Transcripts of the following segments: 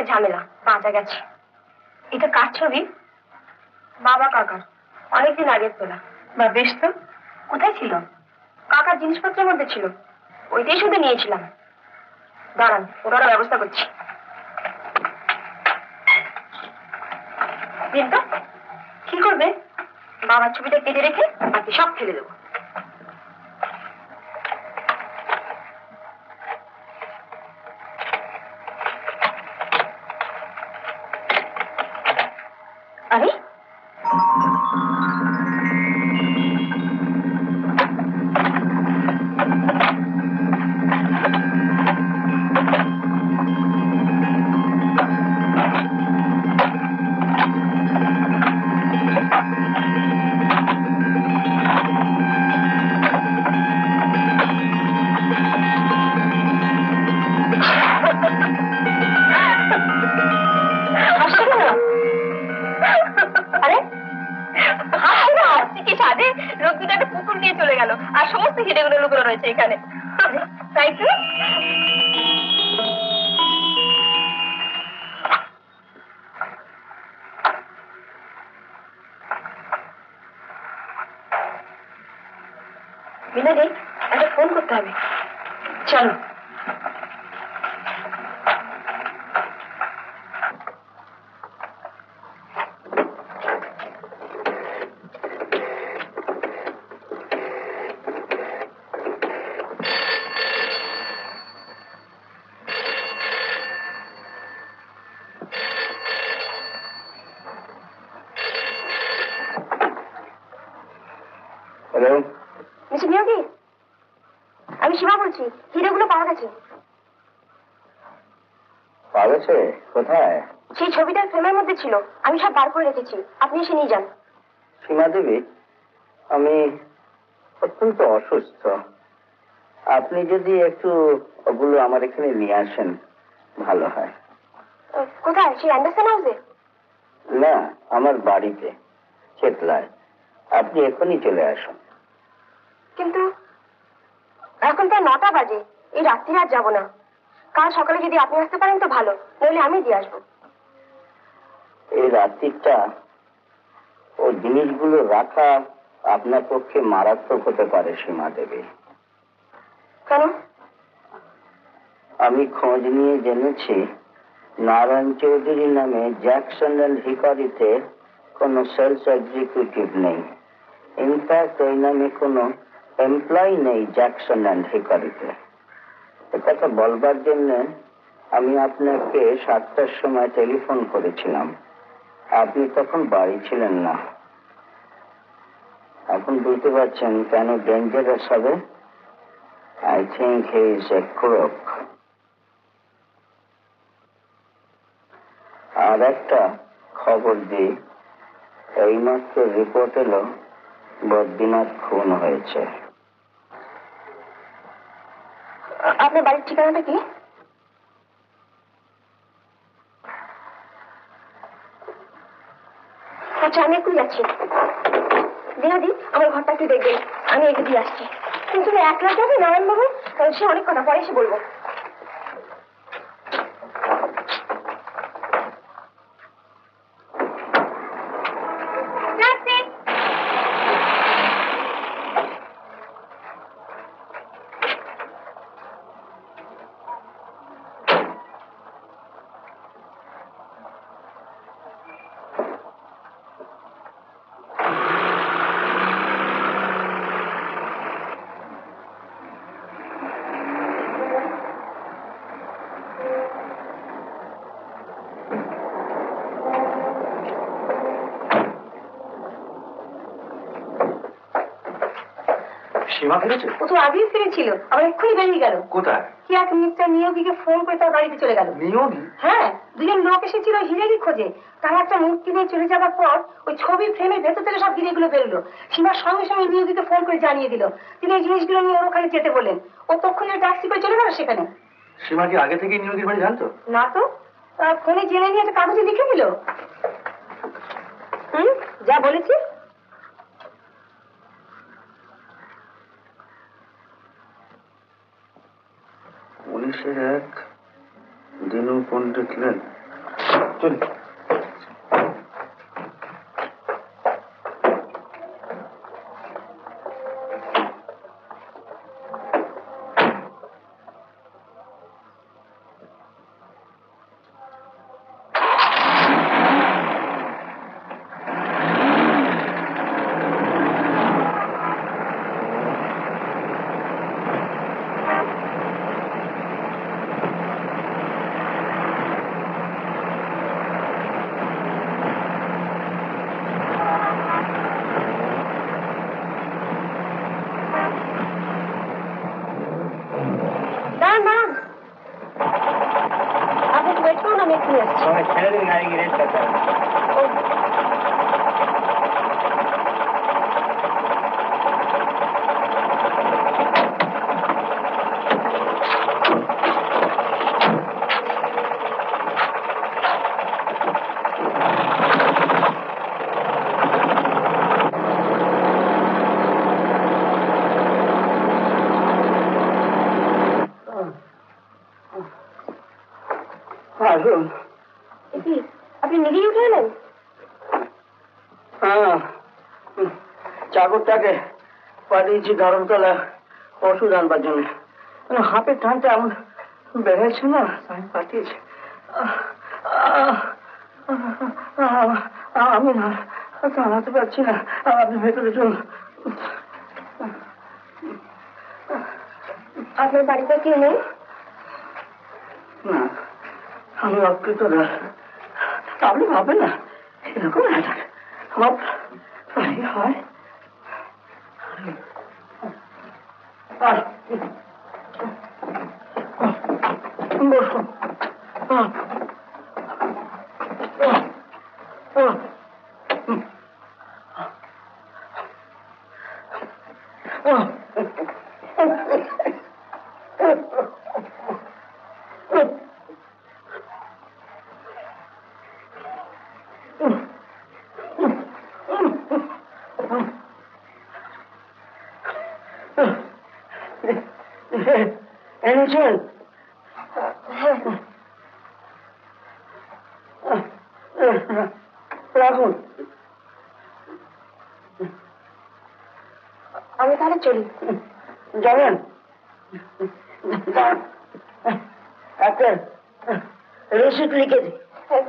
ঝামেলা বাঁচা গেছে। এটা কার ছবি? বাবা কাকার, অনেকদিন আগের তোলা। বা বেশ তো। কোথায় ছিল? কাকার জিনিসপত্রের মধ্যে ছিল, ওইটাই শুধু নিয়েছিলাম। দাঁড়ান, ওটার ব্যবস্থা করছি। দিন তো। কি করবে? বাবার ছবিটা কেটে রেখে বাকি সব ফেলে দেবো। আরে এখানে তাই তো। মিনাদি, একটা ফোন করতে হবে, চলো। মিস্টার নিয়োগী, আমি সীমা বলছি। হিরেগুলো পাওয়া গেছে। পাওয়া গেছে? কোথায়? সেই ছবিটার ফ্রেমের মধ্যে ছিল, আমি সব বার করে রেখেছি, আপনি এসে নিয়ে যান। সীমা দেবী, আমি অত্যন্ত অসুস্থ, আপনি যদি একটু ওগুলো আমার এখানে নিয়ে আসেন ভালো হয়। কোথায়? সেই অ্যান্ডারসন হাউসে? না, আমার বাড়িতে চেতলায়। আপনি এখনই চলে আসুন। কিন্তু এখন প্রায় 9টা বাজে, এই রাত্রিরে আর যাবো না। কাল সকালে যদি আপনি আসতে পারেন তো ভালো, নইলে আমি দিয়ে আসবো। এই রাত্রিটা ও জিনিসগুলো রাখা আপনার পক্ষে মারাত্মক হতে পারে সীমা দেবী। কেন? আমি খোঁজ নিয়ে জেনেছি নারায়ণ চৌধুরী নামে জ্যাকসন অ্যান্ড হিকারিতে কোনো সেলস এক্সিকিউটিভ নেই। ইনফ্যাক্ট ওই নামে কোনো এমপ্লয়ি নেই জ্যাকসন অ্যান্ড হিকারিতে। কথা বলবার জন্য আমি আপনাকে 7টার সময় টেলিফোন করেছিলাম, আপনি তখন বাড়ি ছিলেন না। এখন বুঝতে পারছেন কেন ডেঞ্জারাস হবে। I think he is a crook. আর একটা খবর দিই, এইমাত্র রিপোর্ট এলো বদ্রীনাথ খুন হয়েছে। আপনার বাড়ির ঠিকানাটা কি? আচ্ছা, আমি একটু যাচ্ছি। দিনাদি, আমার ঘরটা একটু দেখবেন, আমি এগিয়ে দিয়ে আসছি। কিন্তু একলা যাবে নারায়ণ বাবু? সে অনেক কথা, পরে এসে বলবো। সীমা ফিরেছে? ও তো আগেই ফিরেছিল, আবার এক্ষুনি বেরিয়ে গেল। কোথায়? কি এক মিস্টার নিয়োগীকে ফোন করে তার বাড়িতে চলে গেল। নিয়োগী? হ্যাঁ, দুজন লোক এসেছিল হিরেরই খোঁজে। তারা একটা মূর্তি নিয়ে চলে যাবার পর ওই ছবির ফ্রেমের ভেতর থেকে সব হিরেগুলো বেরোলো। সীমার সঙ্গে সঙ্গে নিয়োগীকে ফোন করে জানিয়ে দিল। তিনি এই জিনিসগুলো নিয়ে ওর ওখানে যেতে বললেন। ও তখনই ট্যাক্সি করে চলে গেল সেখানে। সীমা কি আগে থেকে নিয়োগীর বাড়ি জানতো? না তো, ফোনে জেনে নিয়ে একটা কাগজে লিখে দিল। যা বলেছি। পুলিশের এক দিনু পণ্ডিত লেন। চল। ছেড়ে দিন, গাড়ি গিয়ে রেস্ট করতে। আপনি নিজেই উঠে এলেন? হ্যাঁ, চাকরটাকে পাঠিয়েছি ধর্মতলা ওষুধ আনবার জন্য। হাতের টানটা এমন বেড়েছে না, আমি পাঠিয়েছি। আমি না দাঁড়াতে পারছি না, আপনি ভেতরে চলুন। আপনার বাড়িতে কেউ নেই? না, আমি অকৃত দাস। আপনি ভাবেন না এরকম আমার হয়। বসুন। এনেছেন? রাখুন। আমি তাহলে চলি। যাবেন? একটা রিসিপ্ট লিখে দিই।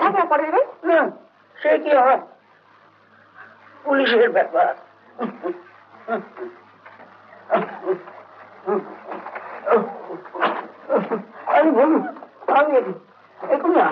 থাকবে, পরে দেবেন। না, সে কি হয়, পুলিশের ব্যাপার। আমি বলুন, আমি এখন না।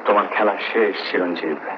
তোমার খেলা শেষ, চিরঞ্জীব। না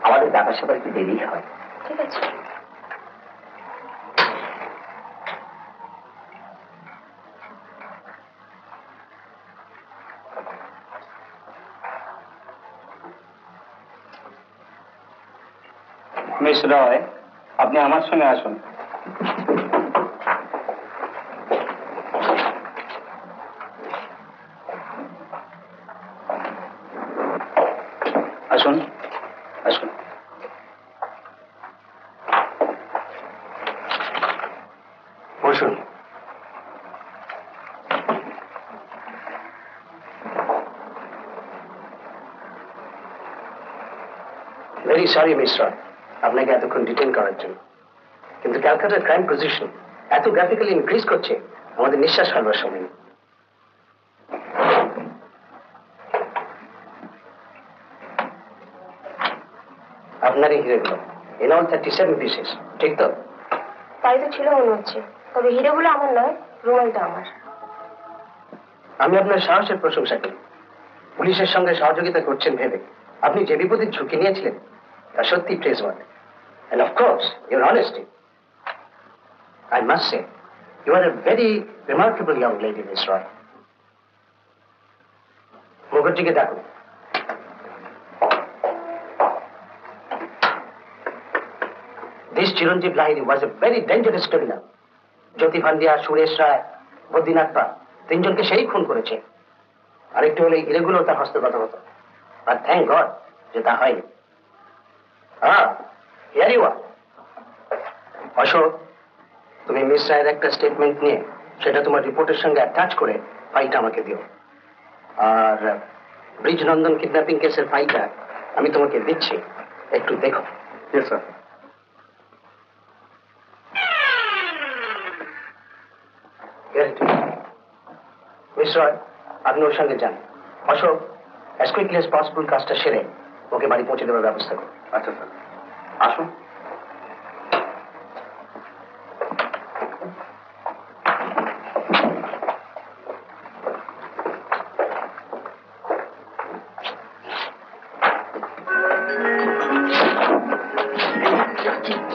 আমাদের ব্যাপার স্যাপার একটু দেরি হয়। ঠিক আছে। মিস রয়, আপনি আমার সঙ্গে আসুন। আসুন আসুন। বসুন। ভেরি সরি মিস রয়, আপনাকে এতক্ষণ ডিটেইন করার জন্য, কিন্তু ক্যালকাটার ক্রাইম পজিশন এত গ্রাফিক্যালি ইনক্রিজ করছে আমাদের নিঃশ্বাস ফেলবার সময় নেই। আপনার এই হিরেগুলো ইন অল 37 পিসেস, ঠিক তো? তাই তো ছিল মনে হচ্ছে, তবে হিরেগুলো আমার নয়, রুমালটা আমার। আমি আপনার সাহসের প্রশংসা করি। পুলিশের সঙ্গে সহযোগিতা করছেন ভেবে আপনি যে বিপদের ঝুঁকি নিয়েছিলেন তা সত্যি প্রেজওয়ার্থি। And of course, your honesty. I must say, you are a very remarkable young lady, Miss Roy. মুখর্জিকে ডাকুন। This Chiranjeev Lahiri was a very dangerous criminal. জ্যোতি ভান্ডিয়া, সুরেশ রায়, বদ্রীনাথ পা, তিনজনকে সেই খুন করেছে। আরেকটু হলে হিরেগুলো তার হস্তগত হতো, আর থ্যাংক গড যে তা হয়নি। হিয়ার ইউ আর। অশোক, তুমি মিস রায়ের একটা স্টেটমেন্ট নিয়ে সেটা তোমার রিপোর্টের সঙ্গে অ্যাটাচ করে ফাইলটা আমাকে দিও। আর ব্রিজ নন্দন কিডন্যাপিং কেসের ফাইলটা আমি তোমাকে দিচ্ছি, একটু দেখো। Yes sir. মিস রয়, আপনি ওর সঙ্গে যান। Ashok, as quickly as possible কাজটা সেরে ওকে বাড়ি পৌঁছে দেওয়ার ব্যবস্থা করুন। আচ্ছা স্যার, আসুন।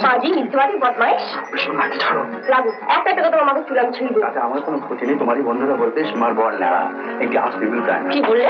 বাজি মিথ্যেবাদী বদমাইশ। লাগু একটা একটা কথা আমাকে চুলাম ছিঁড়ব। আমার কোনো ক্ষতি নেই, তোমারই বন্ধুরা বলতে সীমার বর নেওয়া একটি আজ বিপুল কি বললে?